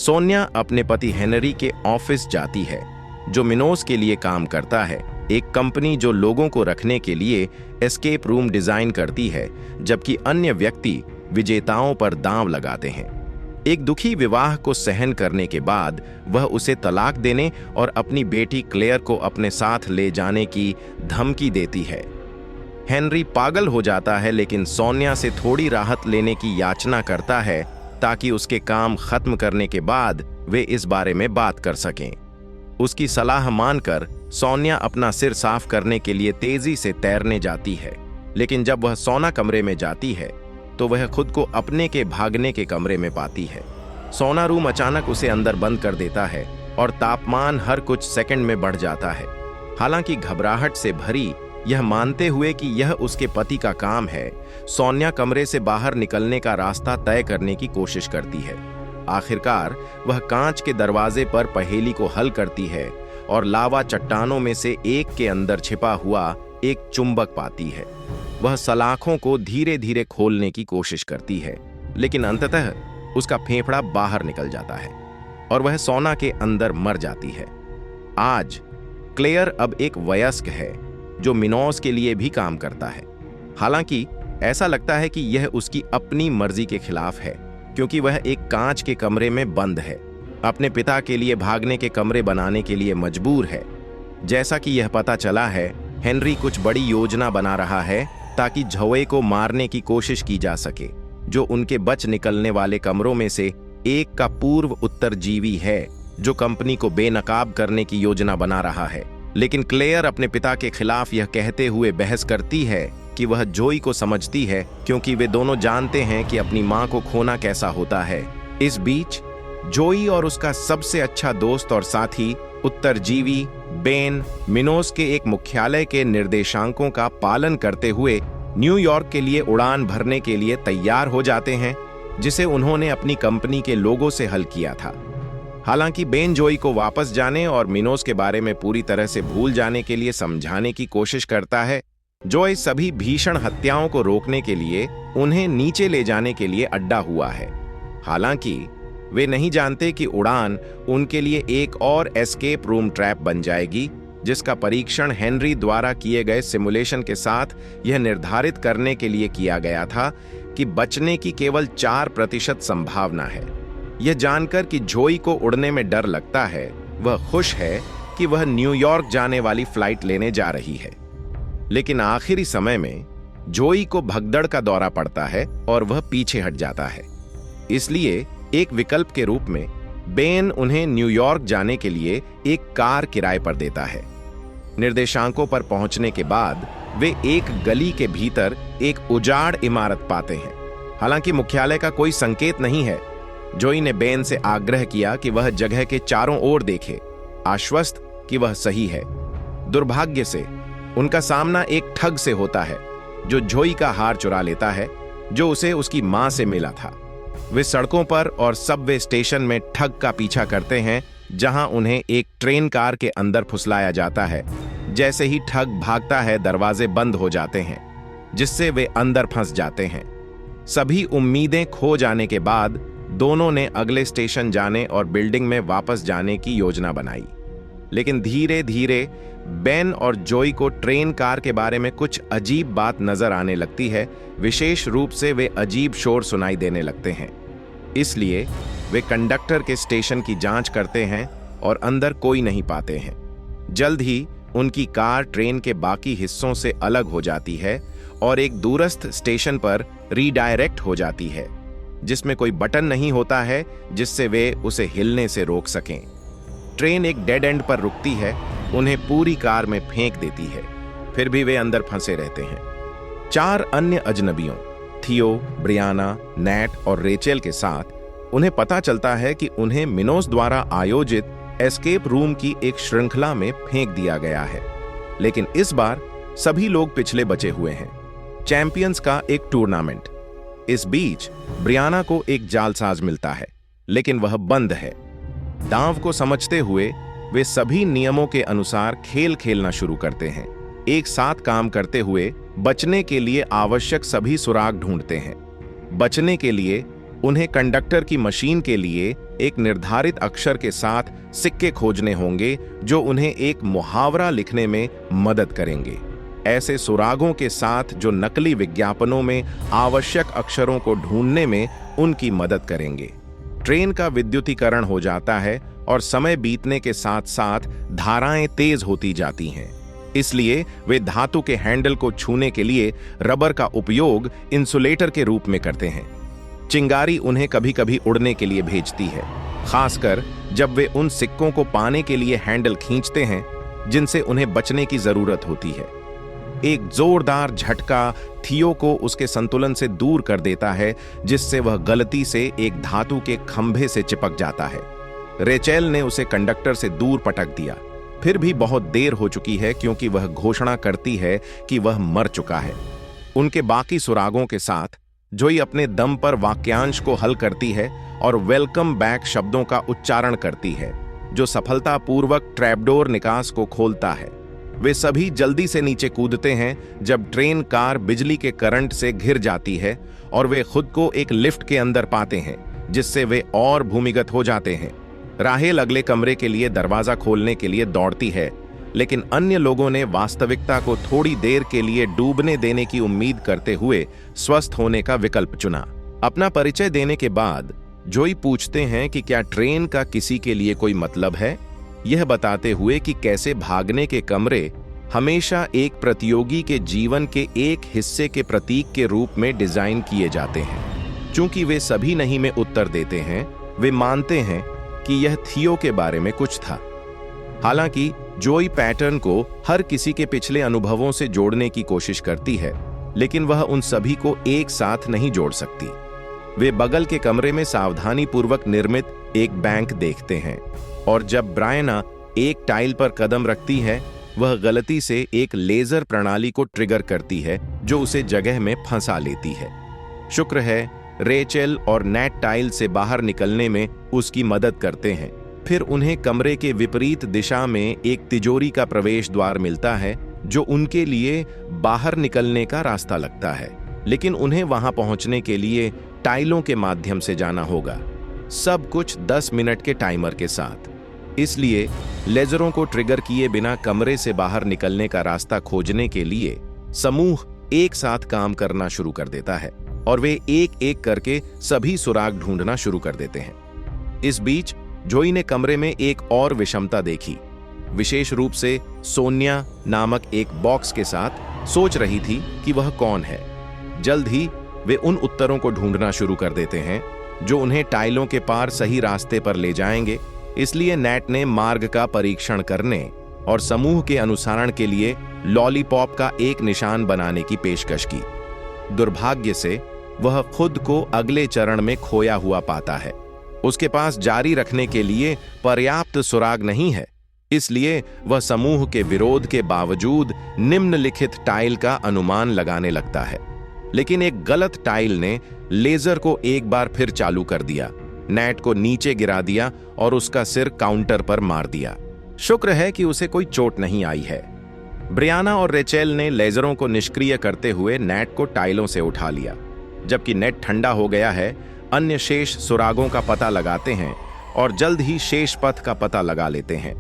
सोनिया अपने पति हेनरी के ऑफिस जाती है, जो मिनोस के लिए काम करता है, एक कंपनी जो लोगों को रखने के लिए एस्केप रूम डिजाइन करती है, जबकि अन्य व्यक्ति विजेताओं पर दांव लगाते हैं। एक दुखी विवाह को सहन करने के बाद वह उसे तलाक देने और अपनी बेटी क्लेयर को अपने साथ ले जाने की धमकी देती है। हेनरी पागल हो जाता है, लेकिन सोनिया से थोड़ी राहत लेने की याचना करता है ताकि उसके काम खत्म करने के बाद वे इस बारे में बात कर सकें। उसकी सलाह मानकर सोनिया अपना सिर साफ करने के लिए तेजी से तैरने जाती है, लेकिन जब वह सोना कमरे में जाती है तो वह खुद को अपने के भागने के कमरे में पाती है। सोना रूम अचानक उसे अंदर बंद कर देता है और तापमान हर कुछ सेकंड में बढ़ जाता है। हालांकि घबराहट से भरी, यह मानते हुए कि यह उसके पति का काम है, सोनिया कमरे से बाहर निकलने का रास्ता तय करने की कोशिश करती है। आखिरकार वह कांच के दरवाजे पर पहेली को हल करती है और लावा चट्टानों में से एक के अंदर छिपा हुआ एक चुंबक पाती है। वह सलाखों को धीरे धीरे खोलने की कोशिश करती है, लेकिन अंततः उसका फेफड़ा बाहर निकल जाता है और वह सोना के अंदर मर जाती है। आज क्लेयर अब एक वयस्क है जो मिनोस के लिए भी काम करता है। हालांकि ऐसा लगता है कि यह उसकी अपनी मर्जी के खिलाफ है, क्योंकि वह एक कांच के कमरे में बंद है, अपने पिता के लिए भागने के कमरे बनाने के लिए मजबूर है। जैसा कि यह पता चला है, हेनरी कुछ बड़ी योजना बना रहा है ताकि जोई को मारने की कोशिश की जा सके, जो उनके बच निकलने वाले कमरों में से एक का पूर्व उत्तरजीवी है, जो कंपनी को बेनकाब करने की योजना बना रहा है। लेकिन क्लेयर अपने पिता के खिलाफ यह कहते हुए बहस करती है कि वह जोई को समझती है, क्योंकि वे दोनों जानते हैं कि अपनी मां को खोना कैसा होता है। इस बीच जोई और उसका सबसे अच्छा दोस्त और साथी उत्तरजीवी बेन मिनोस के एक मुख्यालय के निर्देशांकों का पालन करते हुए न्यूयॉर्क के लिए उड़ान भरने के लिए तैयार हो जाते हैं, जिसे उन्होंने अपनी कंपनी के लोगों से हल किया था। हालांकि बेन जोई को वापस जाने और मिनोस के बारे में पूरी तरह से भूल जाने के लिए समझाने की कोशिश करता है। जोई सभी भीषण हत्याओं को रोकने के लिए उन्हें नीचे ले जाने के लिए अड्डा हुआ है। हालांकि वे नहीं जानते कि उड़ान उनके लिए एक और एस्केप रूम ट्रैप बन जाएगी, जिसका परीक्षण हेनरी द्वारा किए गए सिमुलेशन के साथ यह निर्धारित करने के लिए किया गया था कि बचने की केवल 4% संभावना है। यह जानकर कि जोई को उड़ने में डर लगता है, वह खुश है कि वह न्यूयॉर्क जाने वाली फ्लाइट लेने जा रही है। लेकिन आखिरी समय में जोई को भगदड़ का दौरा पड़ता है और वह पीछे हट जाता है। इसलिए एक विकल्प के रूप में बेन उन्हें न्यूयॉर्क जाने के लिए एक कार किराए पर देता है। निर्देशांकों पर पहुंचने के बाद वे एक गली के भीतर एक उजाड़ इमारत पाते हैं। हालांकि मुख्यालय का कोई संकेत नहीं है। जोई ने बेन से आग्रह किया कि वह जगह के चारों ओर देखे, आश्वस्त कि वह सही है। दुर्भाग्य से उनका सामना एक ठग से होता है, जो जोई का हार चुरा लेता है, जो उसे उसकी मां से मिला था। वे सड़कों पर और सबवे स्टेशन में ठग का पीछा करते हैं, जहां उन्हें एक ट्रेन कार के अंदर फुसलाया जाता है। जैसे ही ठग भागता है, दरवाजे बंद हो जाते हैं, जिससे वे अंदर फंस जाते हैं। सभी उम्मीदें खो जाने के बाद दोनों ने अगले स्टेशन जाने और बिल्डिंग में वापस जाने की योजना बनाई। लेकिन धीरे धीरे बेन और जोई को ट्रेन कार के बारे में कुछ अजीब बात नजर आने लगती है। विशेष रूप से वे अजीब शोर सुनाई देने लगते हैं। इसलिए वे कंडक्टर के स्टेशन की जांच करते हैं और अंदर कोई नहीं पाते हैं। जल्द ही उनकी कार ट्रेन के बाकी हिस्सों से अलग हो जाती है और एक दूरस्थ स्टेशन पर रीडायरेक्ट हो जाती है, जिसमें कोई बटन नहीं होता है जिससे वे उसे हिलने से रोक सकें। ट्रेन एक डेड एंड पर रुकती है, उन्हें पूरी कार में फेंक देती है। फिर भी वे अंदर फंसे रहते हैं। 4 अन्य अजनबियों थियो, ब्रियाना, नैट और रेचेल के साथ उन्हें पता चलता है कि उन्हें मिनोस द्वारा आयोजित एस्केप रूम की एक श्रृंखला में फेंक दिया गया है। लेकिन इस बार सभी लोग पिछले बचे हुए हैं। चैंपियंस का एक टूर्नामेंट। इस बीच ब्रियाना को एक जालसाज मिलता है, लेकिन वह बंद है। दांव को समझते हुए वे सभी नियमों के अनुसार खेल खेलना शुरू करते हैं। एक साथ काम करते हुए बचने के लिए आवश्यक सभी सुराग ढूंढते हैं। बचने के लिए उन्हें कंडक्टर की मशीन के लिए एक निर्धारित अक्षर के साथ सिक्के खोजने होंगे जो उन्हें एक मुहावरा लिखने में मदद करेंगे, ऐसे सुरागों के साथ जो नकली विज्ञापनों में आवश्यक अक्षरों को ढूंढने में उनकी मदद करेंगे। ट्रेन का विद्युतीकरण हो जाता है और समय बीतने के साथ साथ धाराएं तेज होती जाती हैं। इसलिए वे धातु के हैंडल को छूने के लिए रबर का उपयोग इंसुलेटर के रूप में करते हैं। चिंगारी उन्हें कभी कभी उड़ने के लिए भेजती है, खासकर जब वे उन सिक्कों को पाने के लिए हैंडल खींचते हैं जिनसे उन्हें बचने की जरूरत होती है। एक जोरदार झटका थियो को उसके संतुलन से दूर कर देता है, जिससे वह गलती से एक धातु के खंभे से चिपक जाता है। रेचेल ने उसे कंडक्टर से दूर पटक दिया। फिर भी बहुत देर हो चुकी है क्योंकि वह घोषणा करती है कि वह मर चुका है। उनके बाकी सुरागों के साथ जोई अपने दम पर वाक्यांश को हल करती है और वेलकम बैक शब्दों का उच्चारण करती है, जो सफलतापूर्वक ट्रैपडोर निकास को खोलता है। वे सभी जल्दी से नीचे कूदते हैं जब ट्रेन कार बिजली के करंट से घिर जाती है और वे खुद को एक लिफ्ट के अंदर पाते हैं, जिससे वे और भूमिगत हो जाते हैं। राहेल अगले कमरे के लिए दरवाजा खोलने के लिए दौड़ती है, लेकिन अन्य लोगों ने वास्तविकता को थोड़ी देर के लिए डूबने देने की उम्मीद करते हुए स्वस्थ होने का विकल्प चुना। अपना परिचय देने के बाद जोई पूछते हैं कि क्या ट्रेन का किसी के लिए कोई मतलब है, यह बताते हुए कि कैसे भागने के कमरे हमेशा एक प्रतियोगी के जीवन के एक हिस्से के प्रतीक के रूप में डिजाइन किए जाते हैं। चूंकि वे सभी नहीं में उत्तर देते हैं, वे मानते हैं कि यह थियो के बारे में कुछ था। हालांकि जोई पैटर्न को हर किसी के पिछले अनुभवों से जोड़ने की कोशिश करती है, लेकिन वह उन सभी को एक साथ नहीं जोड़ सकती। वे बगल के कमरे में सावधानीपूर्वक निर्मित एक बैंक देखते हैं और जब ब्रायना एक टाइल पर कदम रखती है, वह गलती से एक लेजर प्रणाली को ट्रिगर करती है जो उसे जगह में फंसा लेती है। शुक्र है रेचेल और नेट टाइल से बाहर निकलने में उसकी मदद करते हैं। फिर उन्हें कमरे के विपरीत दिशा में एक तिजोरी का प्रवेश द्वार मिलता है जो उनके लिए बाहर निकलने का रास्ता लगता है, लेकिन उन्हें वहां पहुंचने के लिए टाइलों के माध्यम से जाना होगा, सब कुछ 10 मिनट के टाइमर के साथ। इसलिए लेजरों को ट्रिगर किए बिना कमरे से बाहर निकलने का रास्ता खोजने के लिए समूह एक साथ काम करना शुरू कर देता है और वे एक एक करके सभी सुराग ढूंढना शुरू कर देते हैं। इस बीच जोई ने कमरे में एक और विषमता देखी, विशेष रूप से सोनिया नामक एक बॉक्स के साथ सोच रही थी कि वह कौन है। जल्द ही वे उन उत्तरों को ढूंढना शुरू कर देते हैं जो उन्हें टाइलों के पार सही रास्ते पर ले जाएंगे। इसलिए नेट ने मार्ग का परीक्षण करने और समूह के अनुसरण के लिए लॉलीपॉप का एक निशान बनाने की पेशकश की। दुर्भाग्य से वह खुद को अगले चरण में खोया हुआ पाता है। उसके पास जारी रखने के लिए पर्याप्त सुराग नहीं है, इसलिए वह समूह के विरोध के बावजूद निम्नलिखित टाइल का अनुमान लगाने लगता है। लेकिन एक गलत टाइल ने लेजर को एक बार फिर चालू कर दिया, नेट को नीचे गिरा दिया और उसका सिर काउंटर पर मार दिया। शुक्र है कि उसे कोई चोट नहीं आई है। ब्रियाना और रेचेल ने लेजरों को निष्क्रिय करते हुए नेट को टाइलों से उठा लिया। जबकि नेट ठंडा हो गया है, अन्य शेष सुरागों का पता लगाते हैं और जल्द ही शेष पथ का पता लगा लेते हैं।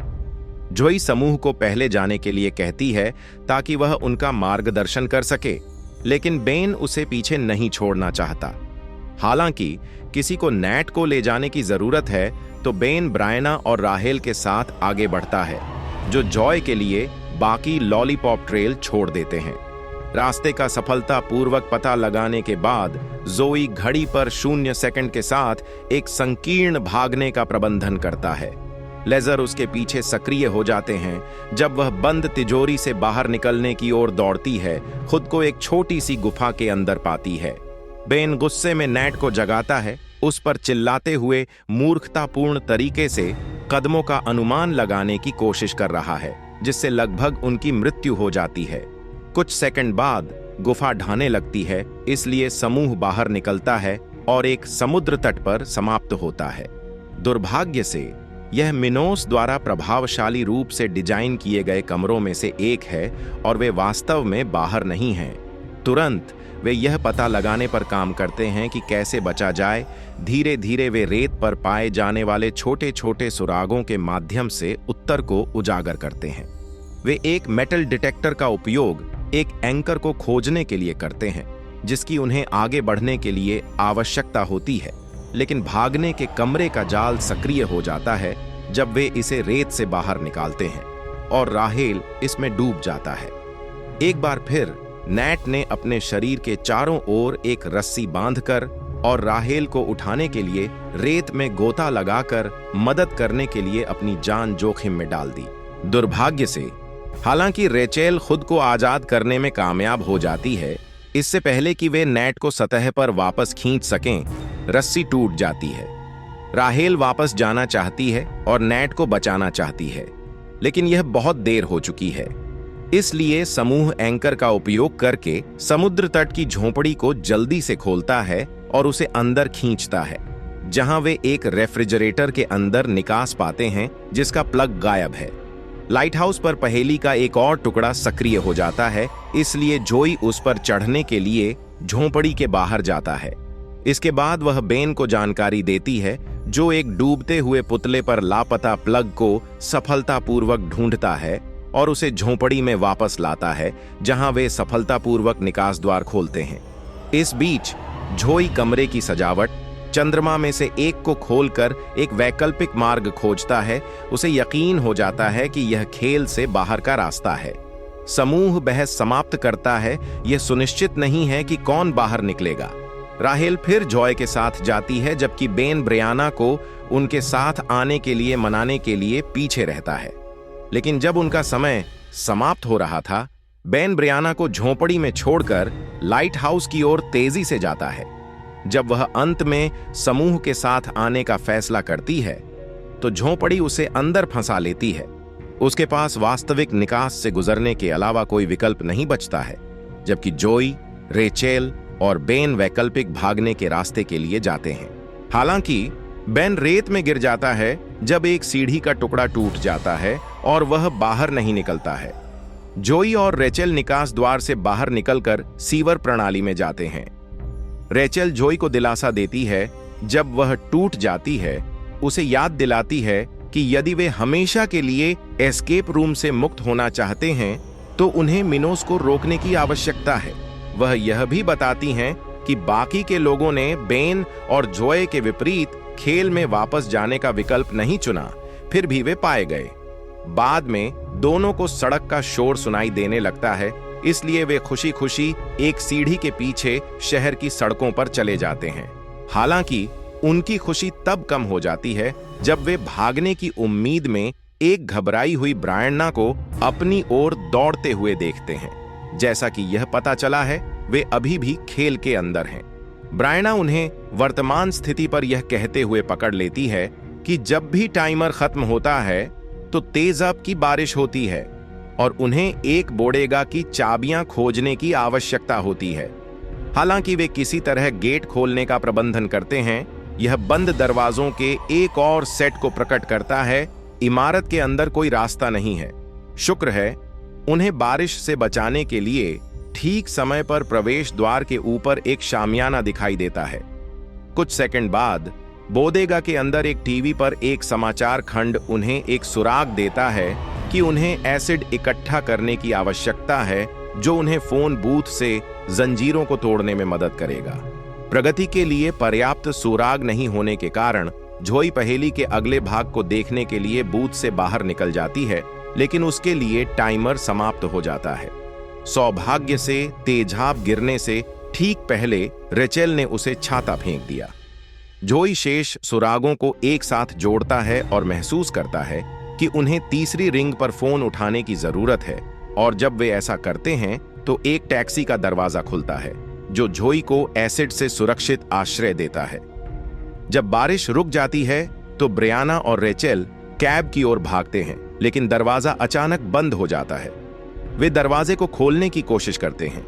जोई समूह को पहले जाने के लिए कहती है ताकि वह उनका मार्गदर्शन कर सके, लेकिन बेन उसे पीछे नहीं छोड़ना चाहता। हालांकि किसी को नेट को ले जाने की जरूरत है तो बेन ब्रायना और राहेल के साथ आगे बढ़ता है, जो जॉय के लिए बाकी लॉलीपॉप ट्रेल छोड़ देते हैं। रास्ते का सफलतापूर्वक पता लगाने के बाद जोई घड़ी पर 0 सेकंड के साथ एक संकीर्ण भागने का प्रबंधन करता है। लेजर उसके पीछे सक्रिय हो जाते हैं। जब वह बंद तिजोरी से बाहर निकलने की ओर दौड़ती है, खुद को एक छोटी सी गुफा के अंदर पाती है। बेन गुस्से में नेट को जगाता है, उस पर चिल्लाते हुए मूर्खतापूर्ण तरीके से कदमों का अनुमान लगाने की कोशिश कर रहा है, जिससे लगभग उनकी मृत्यु हो जाती है। कुछ सेकंड बाद गुफा ढहने लगती है, इसलिए समूह बाहर निकलता है और एक समुद्र तट पर समाप्त होता है। दुर्भाग्य से यह मिनोस द्वारा प्रभावशाली रूप से डिजाइन किए गए कमरों में से एक है और वे वास्तव में बाहर नहीं हैं। तुरंत वे यह पता लगाने पर काम करते हैं कि कैसे बचा जाए। धीरे धीरे वे रेत पर पाए जाने वाले छोटे छोटे सुरागों के माध्यम से उत्तर को उजागर करते हैं। वे एक मेटल डिटेक्टर का उपयोग एक एंकर को खोजने के लिए करते हैं, जिसकी उन्हें आगे बढ़ने के लिए आवश्यकता होती है, लेकिन भागने के कमरे का जाल सक्रिय हो जाता है जब वे इसे रेत से बाहर निकालते हैं और राहेल इसमें डूब जाता है। एक बार फिर नैट ने अपने शरीर के चारों ओर एक रस्सी बांधकर और राहेल को उठाने के लिए रेत में गोता लगाकर मदद करने के लिए अपनी जान जोखिम में डाल दी। दुर्भाग्य से हालांकि रेचेल खुद को आजाद करने में कामयाब हो जाती है, इससे पहले कि वे नैट को सतह पर वापस खींच सकें, रस्सी टूट जाती है। राहेल वापस जाना चाहती है और नैट को बचाना चाहती है, लेकिन यह बहुत देर हो चुकी है। इसलिए समूह एंकर का उपयोग करके समुद्र तट की झोंपड़ी को जल्दी से खोलता है और उसे अंदर खींचता है, जहां वे एक रेफ्रिजरेटर के अंदर निकास पाते हैं जिसका प्लग गायब है। लाइट हाउस पर पहेली का एक और टुकड़ा सक्रिय हो जाता है, इसलिए जोई उस पर चढ़ने के लिए झोंपड़ी के बाहर जाता है। इसके बाद वह बेन को जानकारी देती है, जो एक डूबते हुए पुतले पर लापता प्लग को सफलतापूर्वक ढूंढता है और उसे झोंपड़ी में वापस लाता है, जहां वे सफलतापूर्वक निकास द्वार खोलते हैं। इस बीच जोई कमरे की सजावट, चंद्रमा में से एक को खोलकर एक वैकल्पिक मार्ग खोजता है। उसे यकीन हो जाता है कि यह खेल से बाहर का रास्ता है। समूह बहस समाप्त करता है, यह सुनिश्चित नहीं है कि कौन बाहर निकलेगा। राहेल फिर जॉय के साथ जाती है, जबकि बेन ब्रियाना को उनके साथ आने के लिए मनाने के लिए पीछे रहता है। लेकिन जब उनका समय समाप्त हो रहा था, बेन ब्रियाना को झोंपड़ी में छोड़कर लाइट हाउस की ओर तेजी से जाता है। जब वह अंत में समूह के साथ आने का फैसला करती है, तो झोंपड़ी उसे अंदर फंसा लेती है। उसके पास वास्तविक निकास से गुजरने के अलावा कोई विकल्प नहीं बचता है, जबकि जोई, रेचेल और बेन वैकल्पिक भागने के रास्ते के लिए जाते हैं। हालांकि बेन रेत में गिर जाता है जब एक सीढ़ी का टुकड़ा टूट जाता है और वह बाहर नहीं निकलता है। जोई और रेचेल निकास द्वार से बाहर निकलकर सीवर प्रणाली में जाते हैं। रेचेल जोई को दिलासा देती है जब वह टूट जाती है, उसे याद दिलाती है कि यदि वे हमेशा के लिए एस्केप रूम से मुक्त होना चाहते हैं तो उन्हें मिनोस को रोकने की आवश्यकता है। वह यह भी बताती हैं कि बाकी के लोगों ने बेन और जोए के विपरीत खेल में वापस जाने का विकल्प नहीं चुना, फिर भी वे पाए गए। बाद में दोनों को सड़क का शोर सुनाई देने लगता है, इसलिए वे खुशी खुशी एक सीढ़ी के पीछे शहर की सड़कों पर चले जाते हैं। हालांकि उनकी खुशी तब कम हो जाती है जब वे भागने की उम्मीद में एक घबराई हुई ब्रायना को अपनी ओर दौड़ते हुए देखते हैं। जैसा कि यह पता चला है, वे अभी भी खेल के अंदर हैं। ब्रायना उन्हें वर्तमान स्थिति पर यह कहते हुए पकड़ लेती है कि जब भी टाइमर खत्म होता है तो तेजाब की बारिश होती है और उन्हें एक बोडेगा की चाबियां खोजने की आवश्यकता होती है। हालांकि वे किसी तरह गेट खोलने का प्रबंधन करते हैं, यह बंद दरवाजों के एक और सेट को प्रकट करता है। इमारत के अंदर कोई रास्ता नहीं है। शुक्र है उन्हें बारिश से बचाने के लिए ठीक समय पर प्रवेश द्वार के ऊपर एक शामियाना दिखाई देता है। कुछ सेकंड बाद बोदेगा के अंदर एक टीवी पर एक समाचार खंड उन्हें एक सुराग देता है कि उन्हें एसिड इकट्ठा करने की आवश्यकता है, जो उन्हें फोन बूथ से जंजीरों को तोड़ने में मदद करेगा। प्रगति के लिए पर्याप्त सुराग नहीं होने के कारण जोई पहेली के अगले भाग को देखने के लिए बूथ से बाहर निकल जाती है, लेकिन उसके लिए टाइमर समाप्त हो जाता है। सौभाग्य से तेजाब गिरने से ठीक पहले रेचेल ने उसे छाता फेंक दिया। जोई शेष सुरागों को एक साथ जोड़ता है और महसूस करता है कि उन्हें तीसरी रिंग पर फोन उठाने की जरूरत है, और जब वे ऐसा करते हैं तो एक टैक्सी का दरवाजा खुलता है जो जोई को एसिड से सुरक्षित आश्रय देता है। जब बारिश रुक जाती है तो ब्रियाना और रेचेल कैब की ओर भागते हैं, लेकिन दरवाजा अचानक बंद हो जाता है। वे दरवाजे को खोलने की कोशिश करते हैं,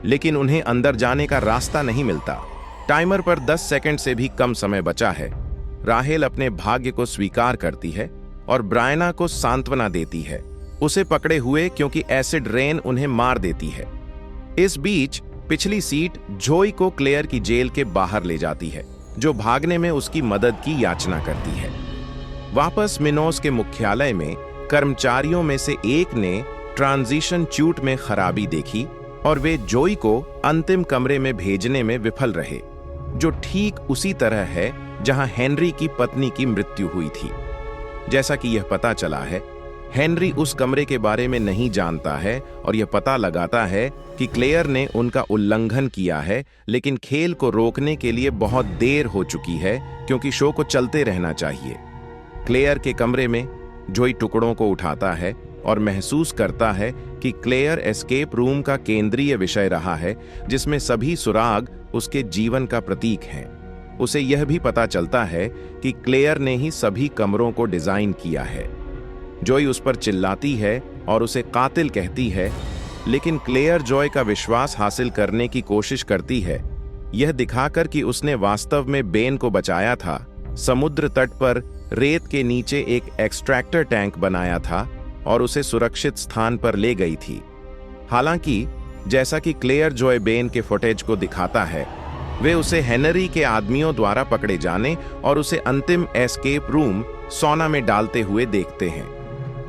लेकिन उन्हें अंदर जाने का रास्ता नहीं मिलता। टाइमर पर 10 सेकंड से भी कम समय बचा है। राहेल अपने भाग्य को स्वीकार करती है और ब्रायना को सांत्वना देती है, उसे पकड़े हुए, क्योंकि एसिड रेन उन्हें मार देती है। इस बीच पिछली सीट जोई को क्लेयर की जेल के बाहर ले जाती है, जो भागने में उसकी मदद की याचना करती है। वापस मिनोस के मुख्यालय में कर्मचारियों में से एक ने ट्रांजिशन च्यूट में खराबी देखी और वे जोई को अंतिम कमरे में भेजने में विफल रहे, जो ठीक उसी तरह है जहां हेनरी की पत्नी की मृत्यु हुई थी। जैसा कि यह पता चला है, हेनरी उस कमरे के बारे में नहीं जानता है और यह पता लगाता है कि क्लेयर ने उनका उल्लंघन किया है, लेकिन खेल को रोकने के लिए बहुत देर हो चुकी है क्योंकि शो को चलते रहना चाहिए। क्लेयर के कमरे में जोई टुकड़ों को उठाता है और महसूस करता है कि क्लेयर एस्केप रूम का केंद्रीय विषय रहा है, जिसमें सभी सुराग उसके जीवन का प्रतीक हैं। उसे यह भी पता चलता है कि क्लेयर ने ही सभी कमरों को डिजाइन किया है। जोई उस पर चिल्लाती है और उसे कातिल कहती है, लेकिन क्लेयर जॉय का विश्वास हासिल करने की कोशिश करती है, यह दिखाकर कि उसने वास्तव में बेन को बचाया था, समुद्र तट पर रेत के नीचे एक एक्सट्रैक्टर टैंक बनाया था और उसे सुरक्षित स्थान पर ले गई थी। हालांकि जैसा कि क्लेयर जॉय बेन के फुटेज को दिखाता है, वे उसे हेनरी के आदमियों द्वारा पकड़े जाने और उसे अंतिम एस्केप रूम सोना में डालते हुए देखते हैं।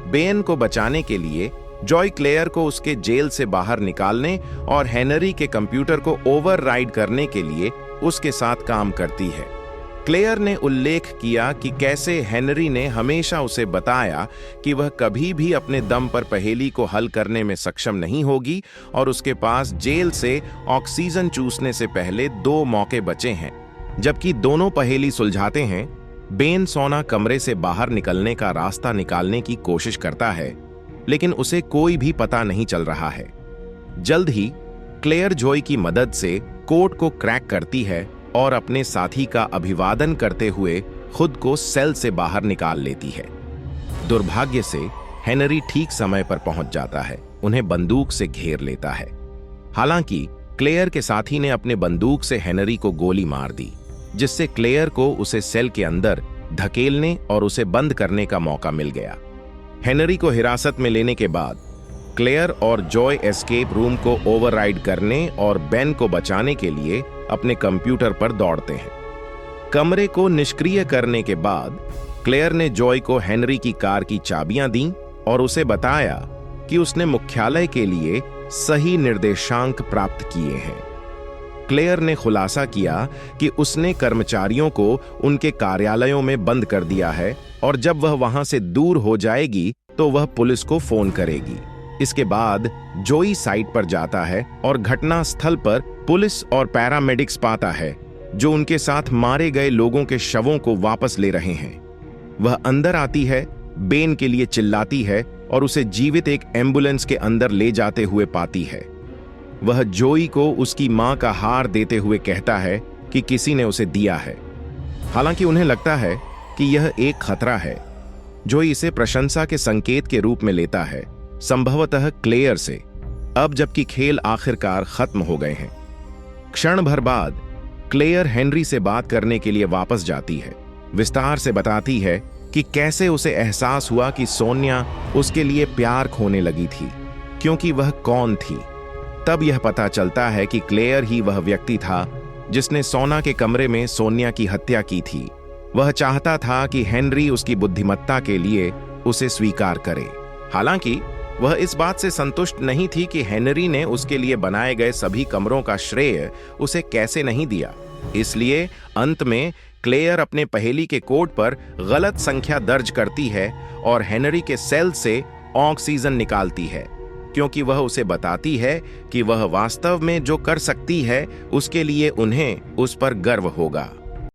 बेन को बचाने के लिए जॉय क्लेयर को उसके जेल से बाहर निकालने और हेनरी के कंप्यूटर को ओवरराइड करने के लिए उसके साथ काम करती है। क्लेयर ने उल्लेख किया कि कैसे हेनरी ने हमेशा उसे बताया कि वह कभी भी अपने दम पर पहेली को हल करने में सक्षम नहीं होगी और उसके पास जेल से ऑक्सीजन चूसने से पहले 2 मौके बचे हैं। जबकि दोनों पहेली सुलझाते हैं, बेन सोना कमरे से बाहर निकलने का रास्ता निकालने की कोशिश करता है, लेकिन उसे कोई भी पता नहीं चल रहा है। जल्द ही क्लेयर जॉय की मदद से कोड को क्रैक करती है और अपने साथी का अभिवादन करते हुए खुद को सेल से बाहर निकाल लेती है। दुर्भाग्य से हेनरी ठीक समय पर पहुंच जाता है, उन्हें बंदूक से घेर लेता है। हालांकि क्लेयर के साथी ने अपने बंदूक से हेनरी को गोली मार दी, जिससे क्लेयर को उसे सेल के अंदर धकेलने और उसे बंद करने का मौका मिल गया। हेनरी को हिरासत में लेने के बाद क्लेयर और जॉय एस्केप रूम को ओवरराइड करने और बेन को बचाने के लिए अपने कंप्यूटर पर दौड़ते हैं। कमरे को निष्क्रिय करने के बाद क्लेयर ने जॉय को हेनरी की कार की चाबियां दी और उसे बताया कि उसने मुख्यालय के लिए सही निर्देशांक प्राप्त किए हैं। क्लेयर ने खुलासा किया कि उसने कर्मचारियों को उनके कार्यालयों में बंद कर दिया है और जब वह वहां से दूर हो जाएगी तो वह पुलिस को फोन करेगी। इसके बाद जोई साइट पर जाता है और घटना स्थल पर पुलिस और पैरामेडिक्स पाता है, जो उनके साथ मारे गए लोगों के शवों को वापस ले रहे हैं। वह अंदर आती है, बेन के लिए चिल्लाती है और उसे जीवित एक एम्बुलेंस के अंदर ले जाते हुए पाती है। वह जोई को उसकी मां का हार देते हुए कहता है कि किसी ने उसे दिया है। हालांकि उन्हें लगता है कि यह एक खतरा है। जोई इसे प्रशंसा के संकेत के रूप में लेता है, संभवतः क्लेयर से। अब जबकि खेल आखिरकार खत्म हो गए हैं, क्षण भर बाद क्लेयर हेनरी से बात करने के लिए वापस जाती है। विस्तार से बताती है कि कैसे उसे एहसास हुआ कि सोनिया उसके लिए प्यार खोने लगी थी, क्योंकि वह कौन थी। तब यह पता चलता है कि क्लेयर ही वह व्यक्ति था जिसने सोना के कमरे में सोनिया की हत्या की थी। वह चाहता था कि हेनरी उसकी बुद्धिमत्ता के लिए उसे स्वीकार करे। हालांकि वह इस बात से संतुष्ट नहीं थी कि हेनरी ने उसके लिए बनाए गए सभी कमरों का श्रेय उसे कैसे नहीं दिया। इसलिए अंत में क्लेयर अपने पहेली के कोड पर गलत संख्या दर्ज करती है और हेनरी के सेल से ऑक्सीजन निकालती है, क्योंकि वह उसे बताती है कि वह वास्तव में जो कर सकती है उसके लिए उन्हें उस पर गर्व होगा।